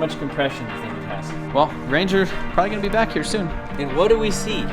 much compression do you think it has? Well, Ranger's probably gonna be back here soon. And what do we see?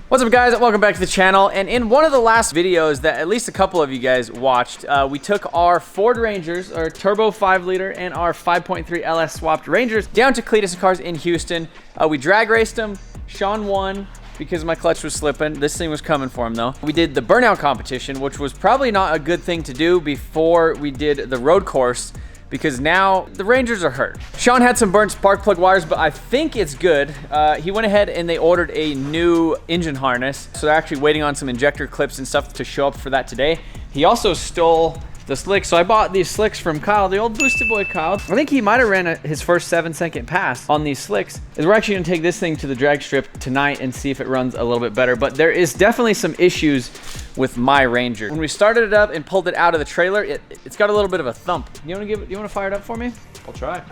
What's up guys, welcome back to the channel. And in one of the last videos that at least a couple of you guys watched, we took our Ford Rangers, our turbo 5-liter and our 5.3 LS swapped Rangers down to Cleetus Cars in Houston. We drag raced them. Sean won because my clutch was slipping. This thing was coming for him though. We did the burnout competition, which was probably not a good thing to do before we did the road course, because now the Rangers are hurt. Sean had some burnt spark plug wires, but I think it's good. He went ahead and they ordered a new engine harness. So they're actually waiting on some injector clips and stuff to show up for that today. He also stole the slicks. So I bought these slicks from Kyle, the old boosted boy Kyle. I think he might've ran his first 7-second pass on these slicks. Is we're actually gonna take this thing to the drag strip tonight and see if it runs a little bit better. But there is definitely some issues with my Ranger. When we started it up and pulled it out of the trailer, it's got a little bit of a thump. You wanna fire it up for me? I'll try. So,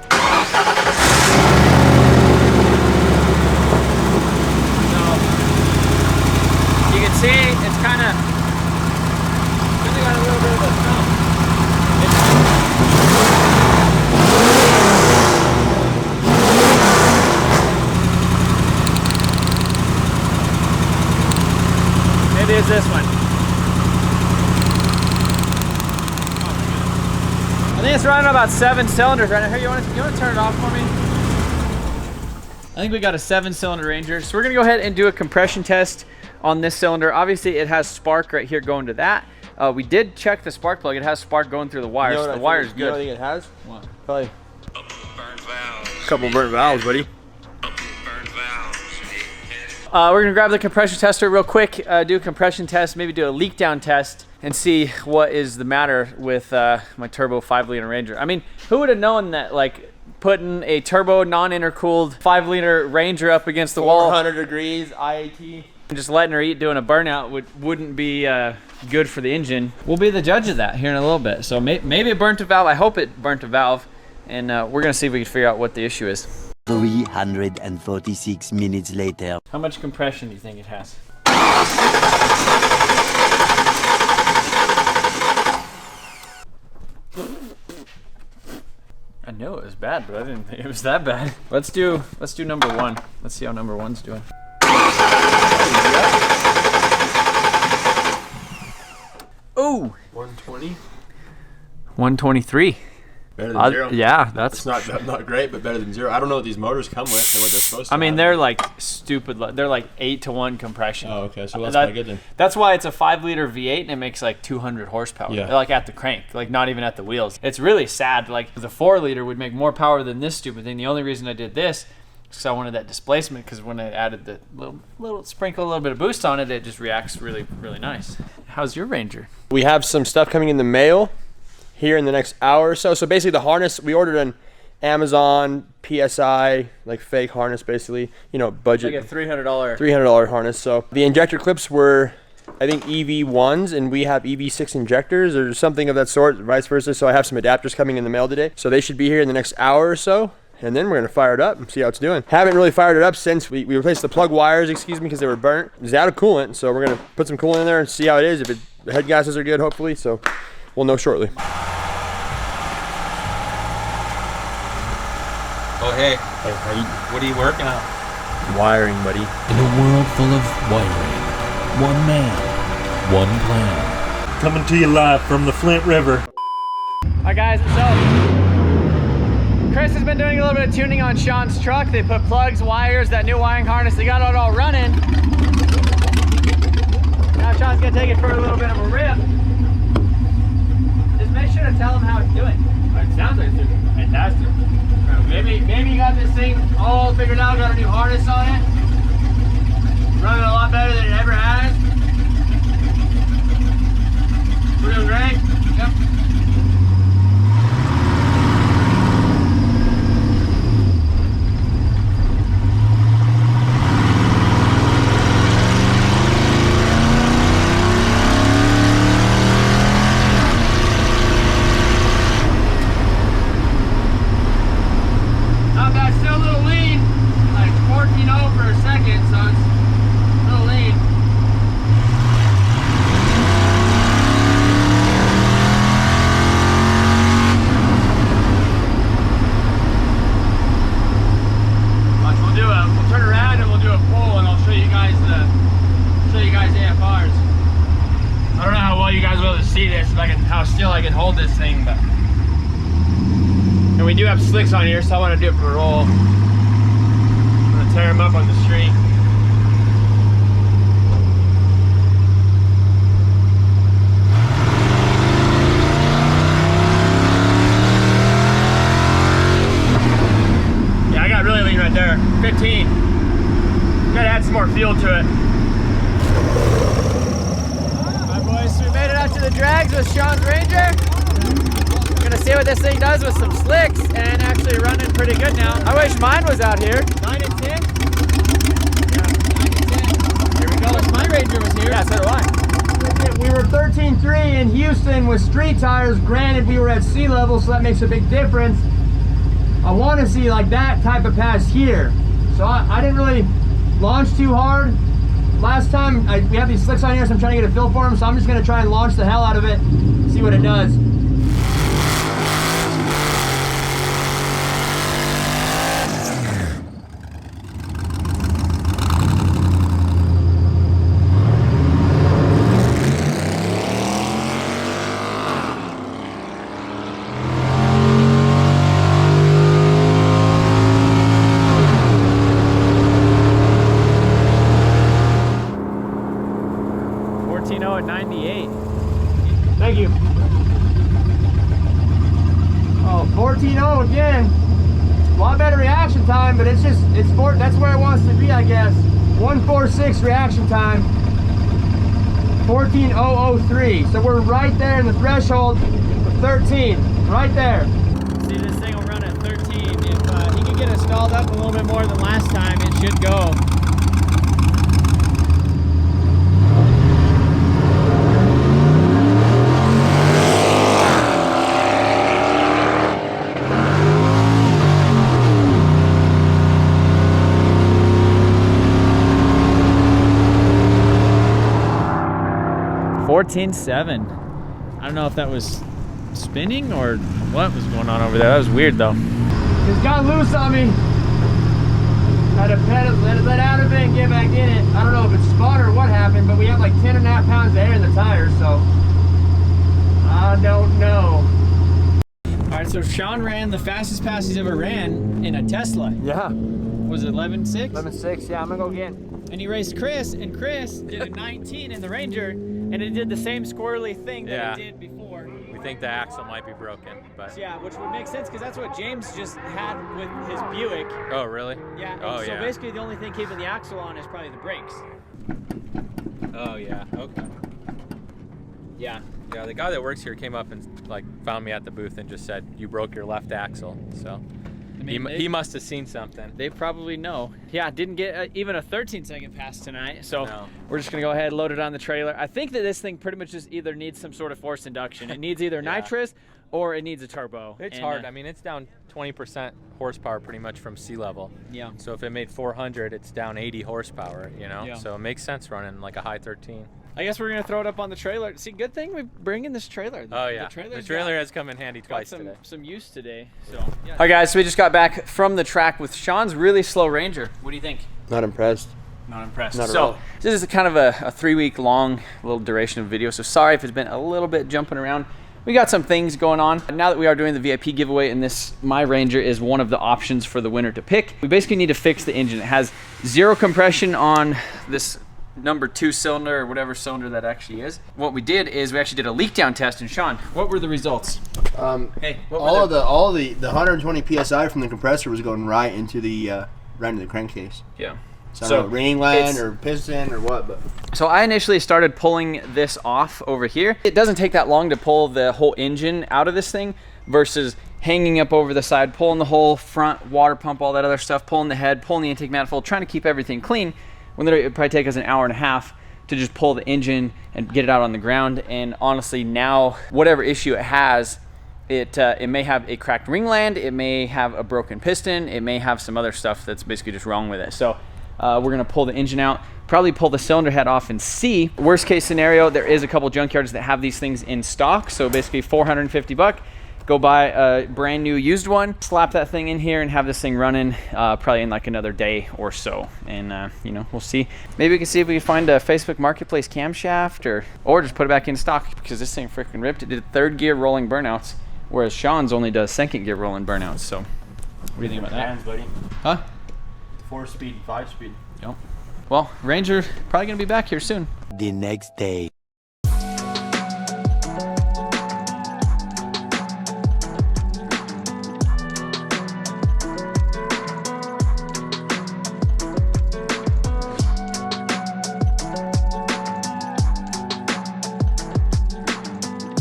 you can see it's kinda got a little bit of a thump. Maybe it's this one. I think it's running about 7 cylinders right now. Here, you want to turn it off for me? I think we got a 7-cylinder Ranger. So we're gonna go ahead and do a compression test on this cylinder. Obviously it has spark right here going to that. We did check the spark plug. It has spark going through the wires. So the wire's good. You know what I think it has? What? Probably burnt valves. a couple burnt valves, buddy. Burnt valves. We're gonna grab the compression tester real quick, do a compression test, maybe do a leak down test and see what is the matter with my turbo 5-liter Ranger. I mean, who would have known that like putting a turbo non-intercooled 5-liter Ranger up against the wall, 400 degrees IAT, and just letting her eat doing a burnout wouldn't be good for the engine. We'll be the judge of that here in a little bit. So maybe it burnt a valve. I hope it burnt a valve, and we're gonna see if we can figure out what the issue is. 346 minutes later. How much compression do you think it has? I knew it was bad, but I didn't think it was that bad. Let's do number one. Let's see how number one's doing. Ooh. 120. 123. Better than zero. Yeah, that's not great, but better than zero. I don't know what these motors come with or what they're supposed to. I mean, have. they're like stupid. They're like 8-to-1 compression. Oh, okay. So that's pretty good then. That's why it's a 5-liter V8 and it makes like 200 horsepower. Yeah. Like at the crank, like not even at the wheels. It's really sad. Like the 4-liter would make more power than this stupid thing. The only reason I did this is because I wanted that displacement. Because when I added the little sprinkle a little bit of boost on it, it just reacts really, really nice. How's your Ranger? We have some stuff coming in the mail here in the next hour or so. So basically the harness, we ordered an Amazon PSI, like fake harness basically, you know, budget. Like a $300. $300 harness. So the injector clips were, I think, EV1s, and we have EV6 injectors or something of that sort, vice versa. So I have some adapters coming in the mail today. So they should be here in the next hour or so. And then we're gonna fire it up and see how it's doing. Haven't really fired it up since we replaced the plug wires, because they were burnt. It was out of coolant, so we're gonna put some coolant in there and see how it is. If the head gases are good, hopefully, so we'll know shortly. Oh, hey. Hey, What are you working on? wiring, buddy. In a world full of wiring, one man, one plan. Coming to you live from the Flint River. Alright guys, so Chris has been doing a little bit of tuning on Sean's truck. They put plugs, wires, that new wiring harness, they got it all running. Now Sean's gonna take it for a little bit of a rip. Just make sure to tell him how it's doing. It sounds like it's doing fantastic. Maybe you got this thing all figured out, got a new harness on it. Running a lot better than it ever has. We're doing great. Yep. as well just see this, if I can, how still I can hold this thing. But and we do have slicks on here, so I want to do it for a roll. I'm gonna tear them up on the street. Yeah, I got really lean right there. 15. Gotta add some more fuel to it. So we made it out to the drags with Sean's Ranger. We're gonna see what this thing does with some slicks, and actually running pretty good now. I wish mine was out here. 9 and 10? Yeah, 9 and 10. Here we go. I wish my Ranger was here. Yeah, so do I. We were 13.3 in Houston with street tires. Granted, we were at sea level, so that makes a big difference. I want to see like that type of pass here. So I didn't really launch too hard. Last time, we have these slicks on here, so I'm trying to get a feel for them, so I'm just going to try and launch the hell out of it, see what it does. 98. Thank you. Oh, 14.0 again. A lot better reaction time, but that's where it wants to be, I guess. 146 reaction time. 14.003. So we're right there in the threshold of 13. Right there. See, this thing will run at 13. If he can get it stalled up a little bit more than last time, it should go. $14.7. I don't know if that was spinning or what was going on over there. That was weird though. It's got loose on me. Had to let out of it and get back in it. I don't know if it's spot or what happened, but we have like 10.5 pounds of air in the tires, so I don't know. All right, so Sean ran the fastest pass he's ever ran in a Tesla. Yeah. Was it 11.6? 11.6, yeah, I'm gonna go again. And he raced Chris, and Chris did a 19 in the Ranger, and it did the same squirrely thing that it did before. We think the axle might be broken, but yeah, which would make sense because that's what James just had with his Buick. Oh, really? Yeah. Oh, so basically, the only thing keeping the axle on is probably the brakes. Oh yeah. Okay. Yeah. Yeah. The guy that works here came up and like found me at the booth and just said, "You broke your left axle." So. I mean, he must have seen something. They probably know. Yeah, didn't get even a 13-second pass tonight, so we're just gonna go ahead and load it on the trailer. I think that this thing pretty much just either needs some sort of forced induction. It needs either nitrous or it needs a turbo. It's hard. I mean, it's down 20% horsepower pretty much from sea level. Yeah. So if it made 400, it's down 80 horsepower, you know? Yeah. So it makes sense running like a high 13. I guess we're gonna throw it up on the trailer. See, good thing we bring in this trailer. Oh yeah, the trailer has come in handy twice today. Some use today. So. Yeah. All right, guys. So we just got back from the track with Sean's really slow Ranger. What do you think? Not impressed. Not impressed. Not at all. This is kind of a 3-week long little duration of video. So sorry if it's been a little bit jumping around. We got some things going on. Now that we are doing the VIP giveaway, and my Ranger is one of the options for the winner to pick. We basically need to fix the engine. It has 0 compression on this number 2 cylinder, or whatever cylinder that actually is. What we did is we actually did a leak down test. And Sean, what were the results? Hey, all the 120 psi from the compressor was going right into the crankcase. Yeah. So ring line or piston or what, but so I initially started pulling this off over here. It doesn't take that long to pull the whole engine out of this thing versus hanging up over the side, pulling the whole front water pump, all that other stuff, pulling the head, pulling the intake manifold, trying to keep everything clean. When it would probably take us an hour and a half to just pull the engine and get it out on the ground. And honestly, now whatever issue it has, it may have a cracked ringland, it may have a broken piston, it may have some other stuff that's basically just wrong with it. So we're gonna pull the engine out, probably pull the cylinder head off and see. Worst case scenario, there is a couple junkyards that have these things in stock. So basically $450. go buy a brand new used one, slap that thing in here and have this thing running probably in like another day or so. And you know, we'll see. Maybe we can see if we can find a Facebook Marketplace camshaft or just put it back in stock, because this thing freaking ripped. It did 3rd gear rolling burnouts, whereas Sean's only does 2nd gear rolling burnouts. So what do you think about that? Hands, buddy. Huh? 4-speed, 5-speed. Yep. Well, Ranger probably gonna be back here soon. The next day.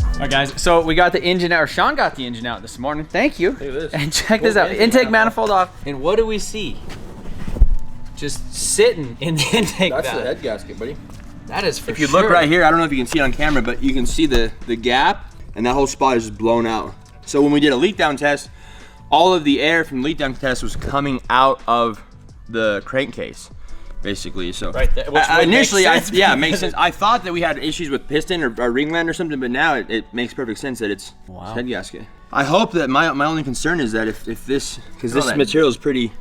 All right, guys, so we got the engine out, or Sean got the engine out this morning. Thank you. Look at this. And check this out. Intake manifold off. And what do we see? Just sitting in the intake That's valve. the head gasket, buddy. That is for If you sure. look right here, I don't know if you can see it on camera, but you can see the gap, and that whole spot is just blown out. So when we did a leak down test, all of the air from the leak down test was coming out of the crankcase, basically. So Right there, which would initially, make sense. yeah, it makes sense. I thought that we had issues with piston or ringland or something, but now it makes perfect sense that it's head gasket. I hope that my only concern is that if this, because this material is pretty,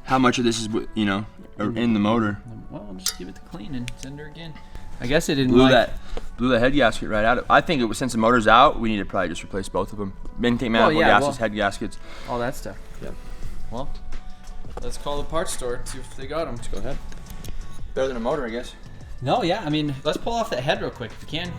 how much of this is, you know, in the motor. Well, I'll just give it the clean and send her again. I guess it didn't blew the head gasket right out. I think it was, since the motor's out, we need to probably just replace both of them. Intake manifold gaskets, head gaskets. all that stuff. Yeah. Well, let's call the parts store and see if they got them. Go ahead. Better than a motor, I guess. No, yeah, I mean, let's pull off that head real quick if you can.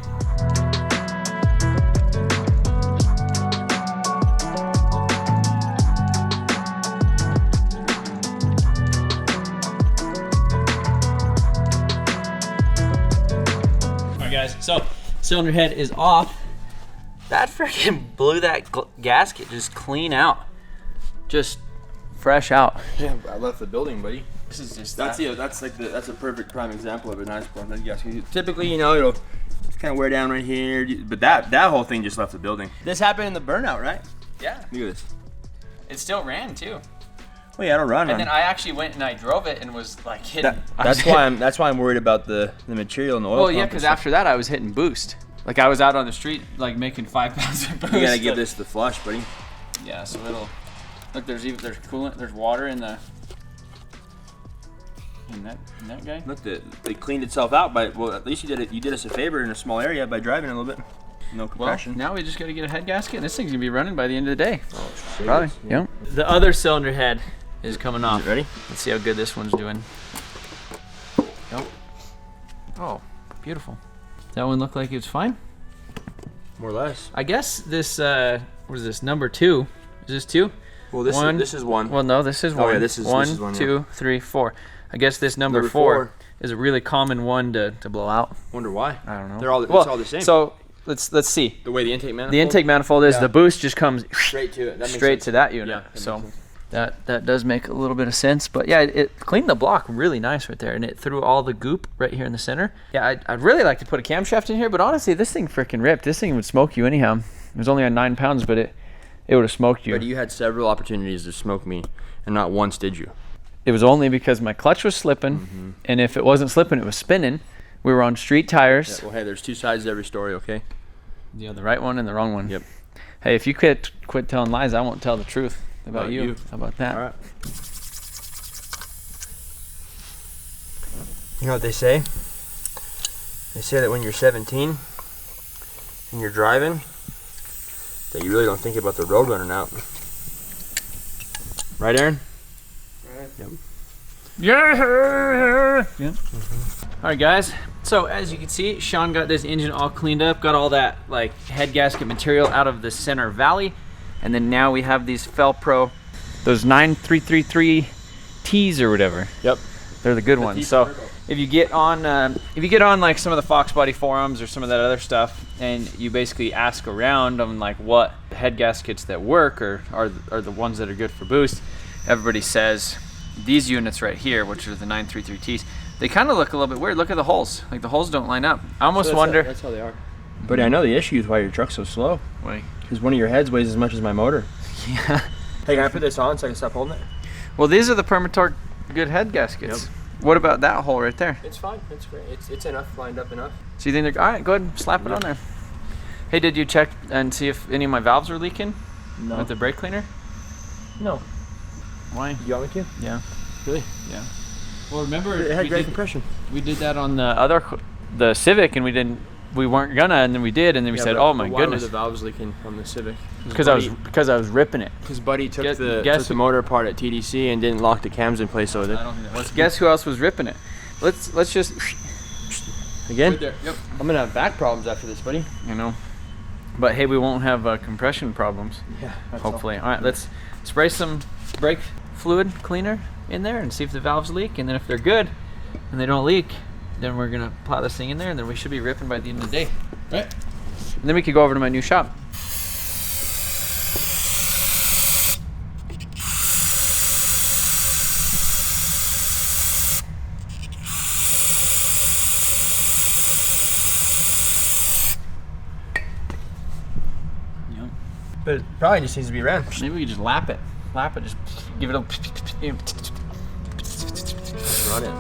Guys, so cylinder head is off. That freaking blew that gasket just clean out, just fresh out. Yeah, I left the building, buddy. This is just That's a perfect prime example of a nice blown head gasket. Typically, you know, it'll kind of wear down right here, but that whole thing just left the building. This happened in the burnout, right? Yeah, Look at this. it still ran too. Well, yeah, I don't run. And then I actually went and I drove it and was like hitting. That's why I'm worried about the material and the oil. Well, yeah, pump because and stuff. after that I was hitting boost. Like I was out on the street like making 5 pounds of boost. You gotta give this the flush, buddy. Yeah, so it'll look. There's coolant. There's water in that guy. Look, it cleaned itself out, but well, at least you did us a favor in a small area by driving a little bit. No Well, compression. now we just got to get a head gasket, and this thing's gonna be running by the end of the day. Oh, Probably. Yeah. The other cylinder head is coming off. Ready? Let's see how good this one's doing. Yep. Oh, beautiful. That one looked like it was fine. More or less. I guess this, what is this, number 2? Is this 2? Well, this is one. Well, no, this is one. Oh, yeah, this is one, 2, 3, 4. I guess this number 4 is a really common one to blow out. Wonder why. I don't know. It's all the same. So let's see. The way the intake manifold. The intake manifold is the boost just comes straight to it. That makes straight sense. to that unit. Yeah, that so makes sense. that does make a little bit of sense. But yeah, it cleaned the block really nice right there, and it threw all the goop right here in the center. Yeah, I'd really like to put a camshaft in here, but honestly, this thing freaking ripped. This thing would smoke you anyhow. It was only on 9 pounds, but it would have smoked you. But you had several opportunities to smoke me, and not once did you. It was only because my clutch was slipping, and if it wasn't slipping, it was spinning. We were on street tires. Yeah, well, hey, there's 2 sides to every story, okay? Yeah, the right one and the wrong one. Yep. Hey, if you quit telling lies, I won't tell the truth about you. How about that? All right. You know what they say? They say that when you're 17 and you're driving, that you really don't think about the road running out. Right, Aaron? Right. Yep. Yeah. Yep. All right, guys. So as you can see, Sean got this engine all cleaned up, got all that like head gasket material out of the center valley, and then now we have these Felpro, those 9333 T's or whatever. Yep. They're the good ones. So if you get on like some of the Fox Body forums or some of that other stuff, and you basically ask around on like what head gaskets that work or are the ones that are good for boost, everybody says these units right here, which are the 933Ts, they kind of look a little bit weird. Look at the holes. Like the holes don't line up. I almost wonder. That's how they are. But I know the issue is why your truck's so slow. Why? Because one of your heads weighs as much as my motor. Yeah. Hey, can I put this on so I can stop holding it? Well, these are the Permatorque good head gaskets. Yep. What about that hole right there? It's fine. It's great. It's enough, lined up enough. So you think they're all right? Go ahead and slap it on there. Hey, did you check and see if any of my valves were leaking? No. With the brake cleaner? No. Why? You want me to? Yeah. Really? Yeah. Well, remember It had great compression. we did that on the Civic, and we weren't gonna, and then we did, and then we said, "Oh my goodness." Why were the valves leaking on the Civic? Because I was ripping it. His buddy took Guess the motor apart at TDC and didn't lock the cams in place with it. I don't think that was. Guess who else was ripping it? Let's just Again? Right there. Yep. I'm gonna have back problems after this, buddy. You know, but hey, we won't have compression problems. Yeah. Hopefully. All right, let's spray some brake fluid cleaner in there and see if the valves leak, and then if they're good and they don't leak, then we're gonna plow this thing in there, and then we should be ripping by the end of the day. Right. And then we could go over to my new shop. But it probably just needs to be ran. Maybe we could just lap it. Lap it, just give it a Run it.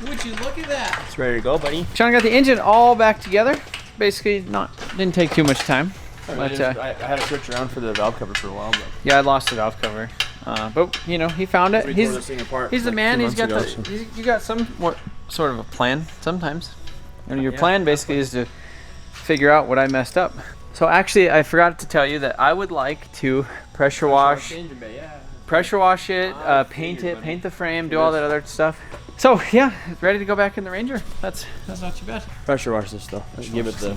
Would you look at that? It's ready to go, buddy. Sean got the engine all back together. Basically, didn't take too much time. But, I had to search around for the valve cover for a while, but yeah, I lost the valve cover. But you know, he found it. we tore this thing apart He's the like man. 2 He's got months ago, you got some sort of a plan sometimes. And your plan basically is to figure out what I messed up. So actually, I forgot to tell you that I would like to pressure wash it, paint it, paint the frame, do all that other stuff. So yeah, ready to go back in the Ranger. That's not too bad. Pressure wash this though. Give it the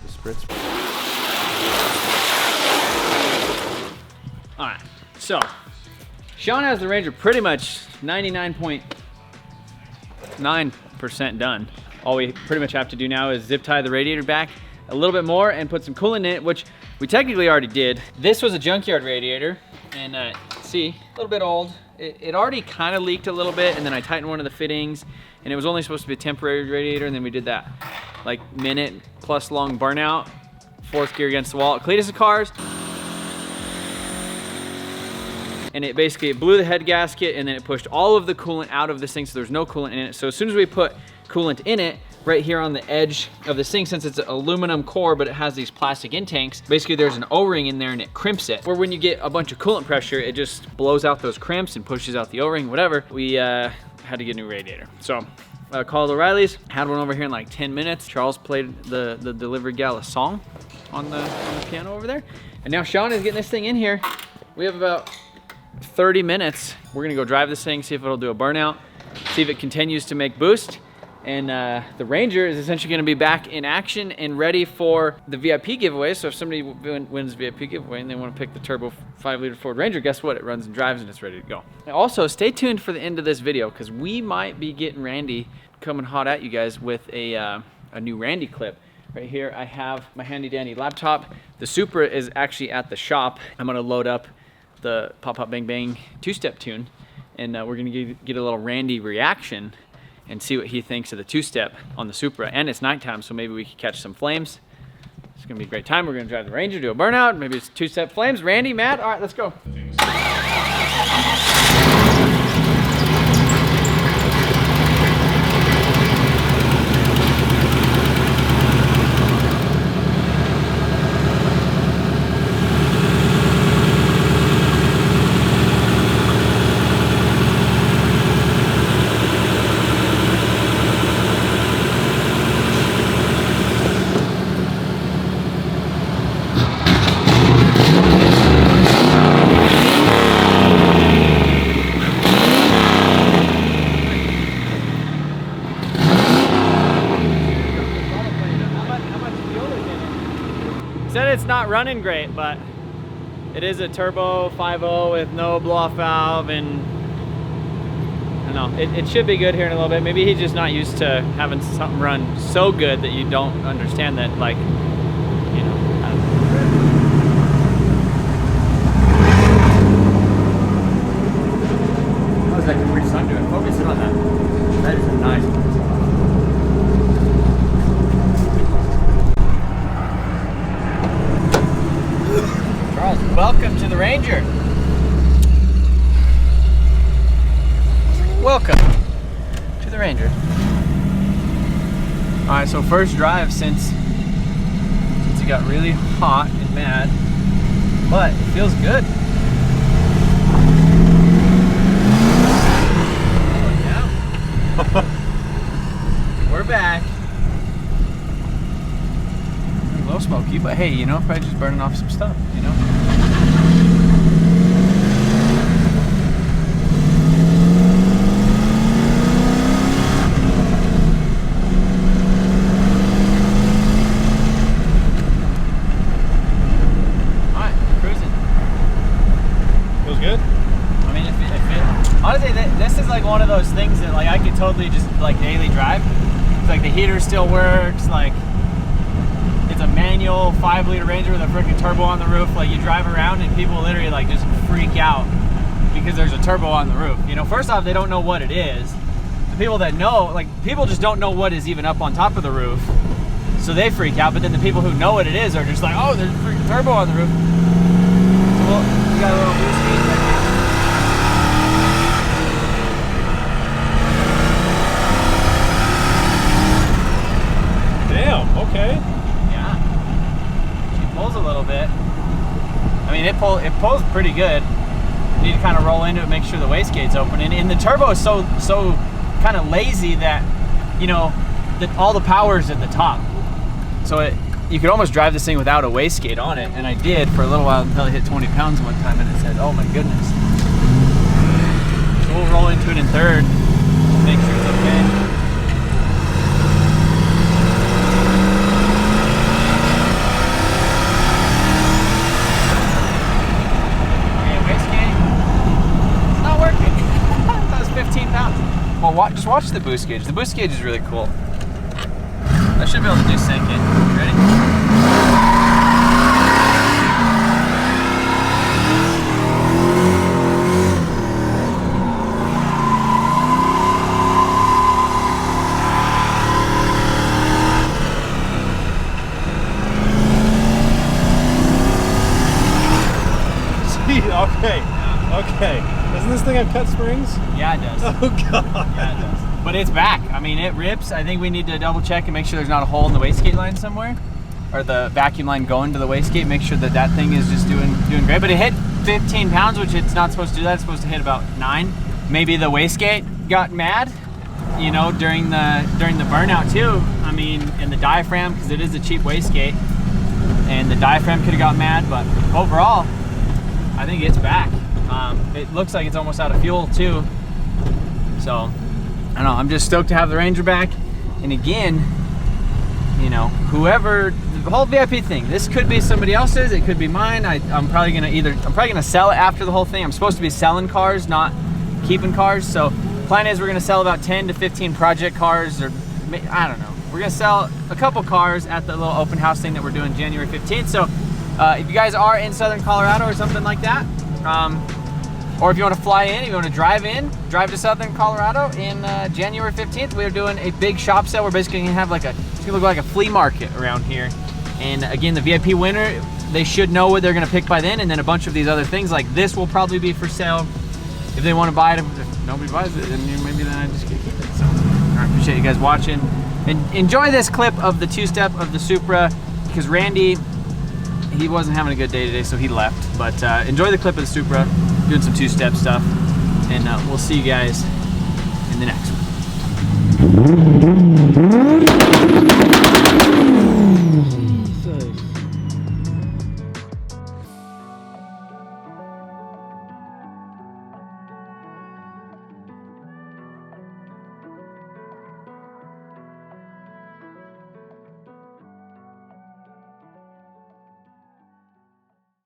spritz. All right, so Sean has the Ranger pretty much 99.9% done. All we pretty much have to do now is zip tie the radiator back a little bit more and put some coolant in it, which we technically already did. This was a junkyard radiator, and see, a little bit old. It already kind of leaked a little bit, and then I tightened one of the fittings, and it was only supposed to be a temporary radiator, and then we did that. Like minute plus long burnout, 4th gear against the wall at Cleetus cars. And it basically blew the head gasket, and then it pushed all of the coolant out of this thing, so there's no coolant in it. So as soon as we put coolant in it, right here on the edge of this thing, since it's an aluminum core, but it has these plastic intakes, basically there's an O-ring in there and it crimps it. Or when you get a bunch of coolant pressure, it just blows out those crimps and pushes out the O-ring, whatever. We had to get a new radiator. So called O'Reilly's, had one over here in like 10 minutes. Charles played the delivery gal a song on the piano over there. And now Sean is getting this thing in here. We have about 30 minutes. We're gonna go drive this thing, see if it'll do a burnout, see if it continues to make boost. And the Ranger is essentially going to be back in action and ready for the VIP giveaway. So if somebody wins the VIP giveaway and they want to pick the turbo 5-liter Ford Ranger, guess what? It runs and drives and it's ready to go. Also, stay tuned for the end of this video, because we might be getting Randy coming hot at you guys with a new Randy clip. Right here, I have my handy dandy laptop. The Supra is actually at the shop. I'm going to load up the Pop Pop Bang Bang 2-step tune, and we're going to get a little Randy reaction and see what he thinks of the 2-step on the Supra. And it's nighttime, so maybe we could catch some flames. It's gonna be a great time. We're gonna drive the Ranger, do a burnout, maybe it's 2-step flames. Randy, Matt, all right, let's go. Said it's not running great, but it is a turbo 5.0 with no blow-off valve, and don't know. It should be good here in a little bit. Maybe he's just not used to having something run so good that you don't understand that, like, you know, I don't know. That was like a pretty sun to it. Focus in on that. That is a nice one. Charles, welcome to the Ranger. Welcome to the Ranger. All right, so first drive since it got really hot and mad, but it feels good. We're back. A little smoky, but hey, you know, probably just burning off some stuff, you know? Alright, cruising. Feels good? I mean, if it honestly, this is like one of those things that like I could totally just like daily drive. It's like the heater still works, like it's a manual 5-liter Ranger with a freaking turbo on the roof. Like you drive around and people literally like just freak out because there's a turbo on the roof. You know, first off, they don't know what it is. The people that know, like people just don't know what is even up on top of the roof. So they freak out, but then the people who know what it is are just like, oh, there's a freaking turbo on the roof. So we got a little boost gauge right here. Damn, okay. Yeah. She pulls a little bit. I mean, it pulls pretty good. You need to kind of roll into it, make sure the wastegate's open. And the turbo is so kind of lazy that, you know, that all the power is at the top. So you could almost drive this thing without a wastegate on it. And I did for a little while until it hit 20 pounds one time and it said, oh my goodness. So we'll roll into it in third, make sure it's okay. Well, just watch the boost gauge. The boost gauge is really cool. I should be able to do sync it. Ready? See, okay. Okay. Doesn't this thing have cut springs? Yeah, it does. Oh, God. Yeah, it does. But it's back. I mean, it rips. I think we need to double check and make sure there's not a hole in the wastegate line somewhere, or the vacuum line going to the wastegate. Make sure that that thing is just doing great. But it hit 15 pounds, which it's not supposed to do that. It's supposed to hit about 9. Maybe the wastegate got mad, you know, during the burnout too. I mean, in the diaphragm, because it is a cheap wastegate, and the diaphragm could have got mad. But overall, I think it's back. It looks like it's almost out of fuel too. So, I don't know, I'm just stoked to have the Ranger back. And again, you know, whoever, the whole VIP thing, this could be somebody else's, it could be mine. I'm probably gonna sell it after the whole thing. I'm supposed to be selling cars, not keeping cars. So plan is we're gonna sell about 10 to 15 project cars, or I don't know. We're gonna sell a couple cars at the little open house thing that we're doing January 15th. So if you guys are in Southern Colorado or something like that, or if you want to fly in, if you want to drive to Southern Colorado in January 15th, we're doing a big shop sale. We're basically gonna have it's gonna look like a flea market around here. And again, the VIP winner, they should know what they're gonna pick by then, and then a bunch of these other things like this will probably be for sale if they want to buy it. If nobody buys it, then maybe then I just get to keep it. So, I appreciate you guys watching, and enjoy this clip of the two-step of the Supra, because Randy, he wasn't having a good day today, so he left. But enjoy the clip of the Supra, doing some two-step stuff, and we'll see you guys in the next one.